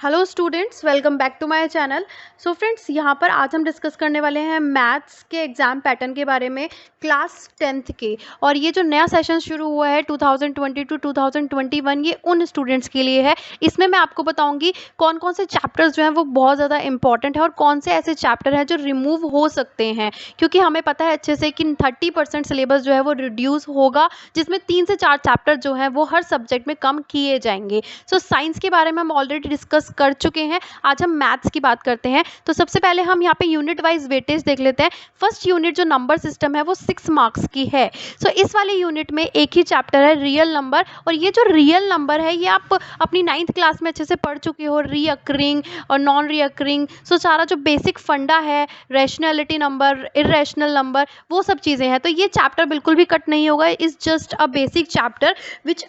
Hello students, welcome back to my channel. So friends, यहाँ पर आज हम डिस्कस करने वाले हैं मैथ्स के एग्ज़ाम पैटर्न के बारे में, क्लास 10th के। और ये जो नया सेशन शुरू हुआ है 2020 टू 2021, ये उन स्टूडेंट्स के लिए है। इसमें मैं आपको बताऊंगी कौन कौन से चैप्टर्स जो हैं वो बहुत ज़्यादा इंपॉर्टेंट है और कौन से ऐसे चैप्टर हैं जो रिमूव हो सकते हैं, क्योंकि हमें पता है अच्छे से कि 30% सिलेबस जो है वो रिड्यूस होगा, जिसमें 3 से 4 चैप्टर जो हैं वो हर सब्जेक्ट में कम किए जाएंगे। सो साइंस के बारे में हम ऑलरेडी डिस्कस कर चुके हैं, आज हम मैथ्स की बात करते हैं। तो सबसे पहले हम यहाँ पे यूनिट वाइज वेटेज देख लेते हैं। फर्स्ट यूनिट जो नंबर सिस्टम है वो 6 मार्क्स की है। सो इस वाले यूनिट में एक ही चैप्टर है, रियल नंबर। और ये जो रियल नंबर है ये आप अपनी 9th क्लास में अच्छे से पढ़ चुके हो, रीअकरिंग और नॉन रीअकरिंग। सो सारा जो बेसिक फंडा है, रैशनैलिटी नंबर, इर्रेशनल नंबर, वो सब चीज़ें हैं। तो ये चैप्टर बिल्कुल भी कट नहीं होगा, is just a basic chapter which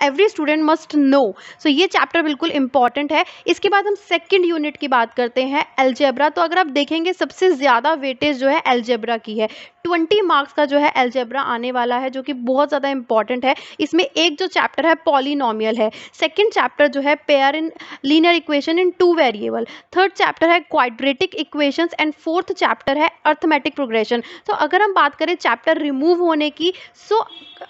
every student must know. So ये चैप्टर बिल्कुल इंपॉर्टेंट है। इसके बाद हम सेकंड यूनिट की बात करते हैं, अलजेब्रा। तो अगर आप देखेंगे सबसे ज़्यादा वेटेज जो है अलजेब्रा की है। 20 मार्क्स का जो है अलजेब्रा आने वाला है, जो कि बहुत ज़्यादा इंपॉर्टेंट है। इसमें एक जो चैप्टर है पॉलिनोमियल है, सेकंड चैप्टर जो है pair in linear equation in 2 variable, third chapter है quadratic equations and fourth chapter है अर्थमेटिक प्रोग्रेशन। तो अगर हम बात करें चैप्टर रिमूव होने की, सो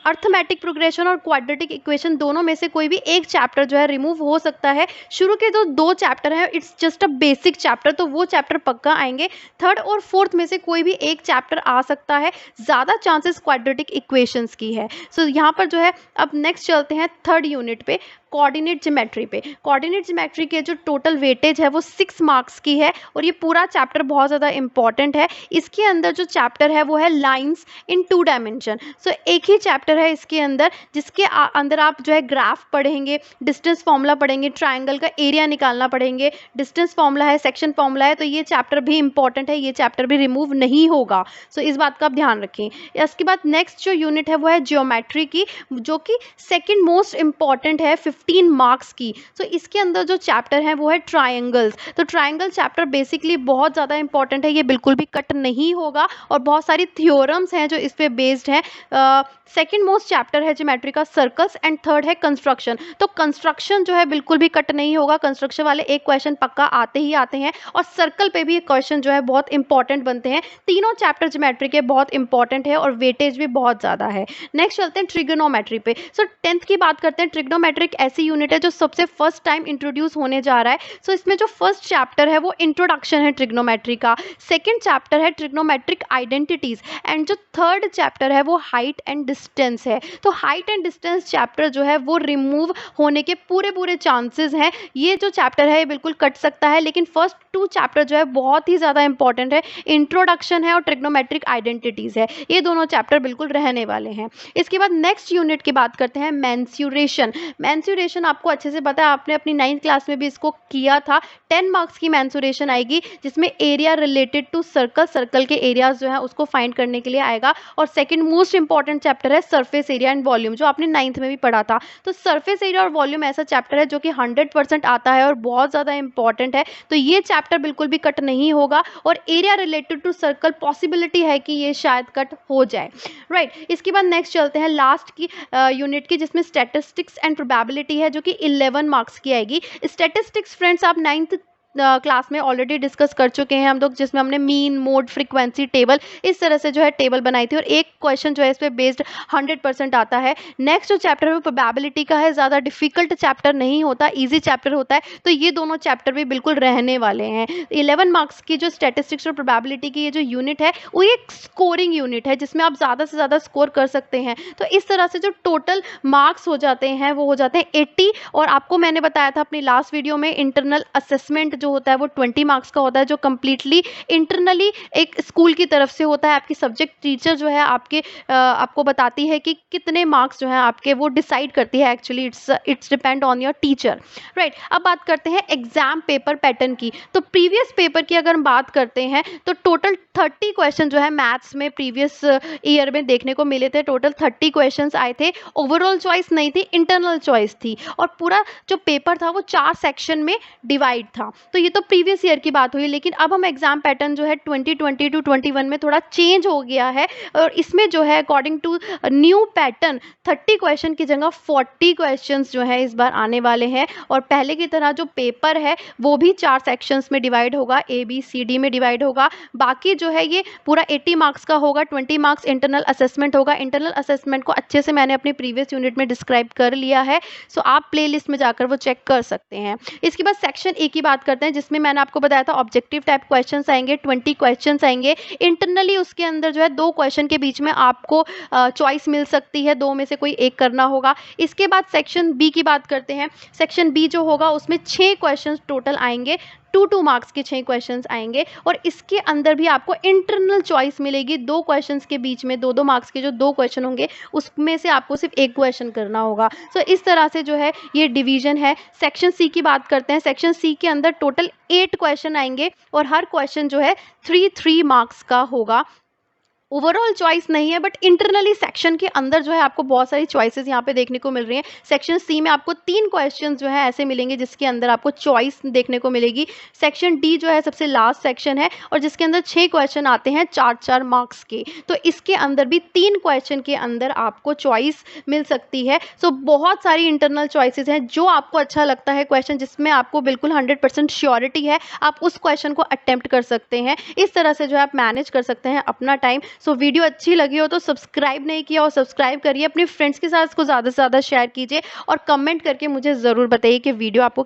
अर्थमेटिक प्रोग्रेशन और क्वाड्रेटिक इक्वेशन दोनों में से कोई भी एक चैप्टर जो है रिमूव हो सकता है। शुरू के जो 2 चैप्टर हैं it's just a basic chapter, तो वो चैप्टर पक्का आएंगे। थर्ड और फोर्थ में से कोई भी एक चैप्टर आ सकता है, ज़्यादा चांसेस क्वाड्रेटिक इक्वेशंस की है। सो यहाँ पर जो है अब नेक्स्ट चलते हैं थर्ड यूनिट पे, कोऑर्डिनेट ज्योमेट्री पे। कोऑर्डिनेट ज्योमेट्री के जो टोटल वेटेज है वो 6 मार्क्स की है और ये पूरा चैप्टर बहुत ज़्यादा इंपॉर्टेंट है। इसके अंदर जो चैप्टर है वो है लाइंस इन 2 डायमेंशन। सो एक ही चैप्टर है इसके अंदर, जिसके अंदर आप जो है ग्राफ पढ़ेंगे, डिस्टेंस फॉर्मूला पढ़ेंगे, ट्राइंगल का एरिया निकालना पढ़ेंगे, डिस्टेंस फॉर्मूला है, सेक्शन फॉर्मूला है। तो ये चैप्टर भी इंपॉर्टेंट है, ये चैप्टर भी रिमूव नहीं होगा। सो इस बात का आप ध्यान रखें। इसके बाद नेक्स्ट जो यूनिट है वो है ज्योमेट्री की, जो कि सेकेंड मोस्ट इंपॉर्टेंट है, 15 मार्क्स की। सो इसके अंदर जो चैप्टर है वो है ट्रायंगल्स। तो ट्रायंगल चैप्टर बेसिकली बहुत ज़्यादा इंपॉर्टेंट है, ये बिल्कुल भी कट नहीं होगा और बहुत सारी थ्योरम्स हैं जो इस पे बेस्ड हैं। सेकेंड मोस्ट चैप्टर है ज्योमेट्री का सर्कल्स एंड थर्ड है कंस्ट्रक्शन। तो कंस्ट्रक्शन जो है बिल्कुल भी कट नहीं होगा, कंस्ट्रक्शन वाले एक क्वेश्चन पक्का आते ही आते हैं और सर्कल पे भी एक क्वेश्चन जो है बहुत इंपॉर्टेंट बनते हैं। तीनों चैप्टर ज्योमेट्री के बहुत इंपॉर्टेंट है और वेटेज भी बहुत ज़्यादा है। नेक्स्ट चलते हैं ट्रिग्नोमेट्री पे। सो 10th की बात करते हैं। ट्रिग्नोमेट्री एक ऐसी यूनिट है जो सबसे फर्स्ट टाइम इंट्रोड्यूस होने जा रहा है। सो इसमें जो फर्स्ट चैप्टर है वो इंट्रोडक्शन है ट्रिग्नोमेट्री का, सेकेंड चैप्टर है ट्रिग्नोमेट्रिक आइडेंटिटीज एंड जो थर्ड चैप्टर है वो हाइट एंड डिस्टेंस है। तो हाइट एंड डिस्टेंस चैप्टर जो है वो रिमूव होने के पूरे चांसेस हैं। ये जो चैप्टर है ये बिल्कुल कट सकता है, लेकिन फर्स्ट 2 चैप्टर जो है बहुत ही ज़्यादा इंपॉर्टेंट है, इंट्रोडक्शन है और ट्रिग्नोमेट्रिक आइडेंटिटीज़ है। ये दोनों चैप्टर बिल्कुल रहने वाले हैं। इसके बाद नेक्स्ट यूनिट की बात करते हैं, मेंसुरेशन। मेंसुरेशन आपको अच्छे से पता है, आपने अपनी 9th क्लास में भी इसको किया था। 10 मार्क्स की मेंसुरेशन आएगी, जिसमें area related to circle, circle के एरियाज जो है उसको फाइंड करने के लिए आएगा। और सेकंड मोस्ट इंपॉर्टेंट चैप्टर है सरफेस एरिया एंड वॉल्यूम, जो आपने 9th में भी पढ़ा था। तो सरफेस एरिया और वॉल्यूम ऐसा चैप्टर है जो कि 100% आता है और बहुत ज़्यादा इंपॉर्टेंट है। तो ये चैप्टर बिल्कुल भी कट नहीं होगा और area related to circle possibility है कि ये शायद कट हो जाए, राइट। इसके बाद नेक्स्ट चलते हैं लास्ट की यूनिट की, जिसमें स्टैटिस्टिक्स एंड प्रोबेबिलिटी है, जो कि 11 मार्क्स की आएगी। स्टैटिस्टिक्स फ्रेंड्स आप 9th क्लास में ऑलरेडी डिस्कस कर चुके हैं हम लोग, जिसमें हमने मीन, मोड, फ्रीक्वेंसी टेबल, इस तरह से जो है टेबल बनाई थी और एक क्वेश्चन जो है इस पे बेस्ड 100% आता है। नेक्स्ट जो चैप्टर है वो प्रोबेबिलिटी का है, ज़्यादा डिफिकल्ट चैप्टर नहीं होता, इजी चैप्टर होता है। तो ये दोनों चैप्टर भी बिल्कुल रहने वाले हैं। 11 मार्क्स की जो स्टैटिस्टिक्स और प्रोबेबिलिटी की ये जो यूनिट है वो एक स्कोरिंग यूनिट है, जिसमें आप ज़्यादा से ज़्यादा स्कोर कर सकते हैं। तो इस तरह से जो टोटल मार्क्स हो जाते हैं वो हो जाते हैं 80। और आपको मैंने बताया था अपनी लास्ट वीडियो में, इंटरनल असेसमेंट जो होता है वो 20 मार्क्स का होता है, जो कंप्लीटली इंटरनली एक स्कूल की तरफ से होता है। आपकी सब्जेक्ट टीचर जो है आपको बताती है कि कितने मार्क्स जो है आपके, वो डिसाइड करती है। Actually it's depend on your teacher, right. अब बात करते हैं एग्जाम पेपर पैटर्न की। तो प्रीवियस पेपर की अगर हम बात करते हैं तो टोटल 30 क्वेश्चन जो है मैथ्स में प्रीवियस ईयर में देखने को मिले थे। टोटल 30 क्वेश्चंस आए थे। ओवरऑल चॉइस नहीं थी, इंटरनल चॉइस थी और पूरा जो पेपर था वो 4 सेक्शन में डिवाइड था। तो ये तो प्रीवियस ईयर की बात हुई, लेकिन अब हम एग्जाम पैटर्न जो है 2020 टू 21 में थोड़ा चेंज हो गया है और इसमें जो है according to new pattern 30 question की जगह 40 क्वेश्चंस जो है इस बार आने वाले हैं। और पहले की तरह जो पेपर है वो भी 4 सेक्शंस में डिवाइड होगा, ABCD में डिवाइड होगा। बाकी जो है ये पूरा 80 मार्क्स का होगा, 20 मार्क्स इंटरनल असेसमेंट होगा। इंटरनल असेसमेंट को अच्छे से मैंने अपने प्रीवियस यूनिट में डिस्क्राइब कर लिया है, सो आप प्लेलिस्ट में जाकर वो चेक कर सकते हैं। इसके बाद सेक्शन ए की बात करते हैं, जिसमें मैंने आपको बताया था ऑब्जेक्टिव टाइप क्वेश्चंस आएंगे, 20 क्वेश्चंस आएंगे। इंटरनली उसके अंदर जो है 2 क्वेश्चन के बीच में आपको चॉइस मिल सकती है, 2 में से कोई एक करना होगा। इसके बाद सेक्शन बी की बात करते हैं। सेक्शन बी जो होगा उसमें 6 क्वेश्चन टोटल आएंगे, 2 मार्क्स के 6 क्वेश्चंस आएंगे और इसके अंदर भी आपको इंटरनल चॉइस मिलेगी। 2 क्वेश्चंस के बीच में 2 मार्क्स के जो 2 क्वेश्चन होंगे उसमें से आपको सिर्फ एक क्वेश्चन करना होगा। सो इस तरह से जो है ये डिवीजन है। सेक्शन सी की बात करते हैं। सेक्शन सी के अंदर टोटल 8 क्वेश्चन आएंगे और हर क्वेश्चन जो है 3 मार्क्स का होगा। ओवरऑल चॉइस नहीं है, बट इंटरनली सेक्शन के अंदर जो है आपको बहुत सारी चॉइसेस यहाँ पे देखने को मिल रही हैं। सेक्शन सी में आपको 3 क्वेश्चन जो है ऐसे मिलेंगे जिसके अंदर आपको चॉइस देखने को मिलेगी। सेक्शन डी जो है सबसे लास्ट सेक्शन है और जिसके अंदर 6 क्वेश्चन आते हैं 4 मार्क्स के, तो इसके अंदर भी 3 क्वेश्चन के अंदर आपको चॉइस मिल सकती है। सो बहुत सारी इंटरनल चॉइसेस हैं, जो आपको अच्छा लगता है क्वेश्चन जिसमें आपको बिल्कुल 100% श्योरिटी है, आप उस क्वेश्चन को अटेम्प्ट कर सकते हैं। इस तरह से जो है आप मैनेज कर सकते हैं अपना टाइम। सो वीडियो अच्छी लगी हो तो सब्सक्राइब नहीं किया और सब्सक्राइब करिए, अपने फ्रेंड्स के साथ इसको ज़्यादा से ज़्यादा शेयर कीजिए और कमेंट करके मुझे ज़रूर बताइए कि वीडियो आपको